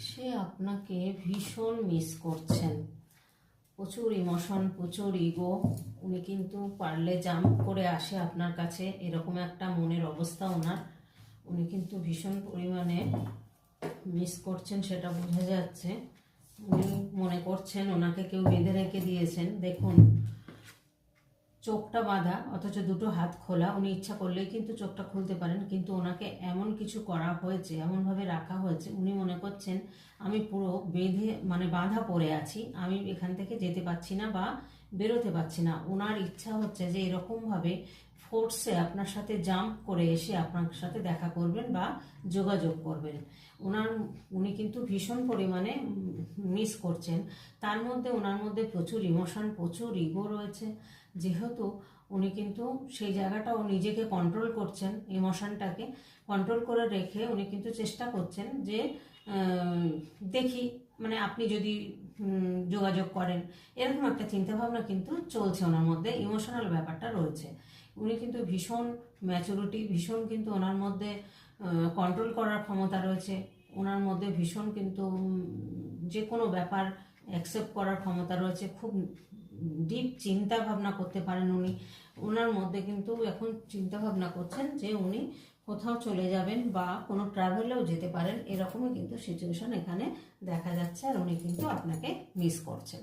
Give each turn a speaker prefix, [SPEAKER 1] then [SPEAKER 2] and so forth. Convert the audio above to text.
[SPEAKER 1] সে আপনাকে ভীষণ মিস করছেন, প্রচুর ইমোশন, প্রচুর ইগো। উনি কিন্তু পারলে জাম্প করে আসে আপনার কাছে, এরকম একটা মনের অবস্থা ওনার। উনি কিন্তু ভীষণ পরিমাণে মিস করছেন, সেটা বোঝা যাচ্ছে। উনি মনে করছেন ওনাকে কেউ বেঁধে রেখে দিয়েছেন। দেখুন, চোখটা বাঁধা অথচ দুটো হাত খোলা। উনি ইচ্ছা করলেই কিন্তু চোখটা খুলতে পারেন, কিন্তু ওনাকে এমন কিছু করা হয়েছে, এমনভাবে রাখা হয়েছে, উনি মনে করছেন আমি পুরো বেঁধে বাঁধা পড়ে আছি, আমি এখান থেকে যেতে পারছি না বা বেরোতে পারছি না। ওনার ইচ্ছা হচ্ছে যে এরকমভাবে ফোর্সে আপনার সাথে জাম্প করে এসে আপনার সাথে দেখা করবেন বা যোগাযোগ করবেন। উনি কিন্তু ভীষণ পরিমাণে মিস করছেন। তার মধ্যে ওনার মধ্যে প্রচুর ইমোশন, প্রচুর ইগো রয়েছে। যেহেতু উনি কিন্তু সেই জায়গাটাও নিজেকে কন্ট্রোল করছেন, ইমোশনটাকে কন্ট্রোল করে রেখে উনি কিন্তু চেষ্টা করছেন যে দেখি আপনি যদি যোগাযোগ করেন, এরকম একটা চিন্তাভাবনা কিন্তু চলছে ওনার মধ্যে। ইমোশনাল ব্যাপারটা রয়েছে। উনি কিন্তু ভীষণ ম্যাচুরিটি, ভীষণ কিন্তু ওনার মধ্যে কন্ট্রোল করার ক্ষমতা রয়েছে। ওনার মধ্যে ভীষণ কিন্তু যে কোনো ব্যাপার অ্যাকসেপ্ট করার ক্ষমতা রয়েছে। খুব ডিপ চিন্তা ভাবনা করতে পারেন উনি। ওনার মধ্যে কিন্তু এখন চিন্তা ভাবনা করছেন যে উনি কোথাও চলে যাবেন বা কোনো ট্রাভেলেও যেতে পারেন, এরকমই কিন্তু সিচুয়েশন এখানে দেখা যাচ্ছে। আর উনি কিন্তু আপনাকে মিস করছেন।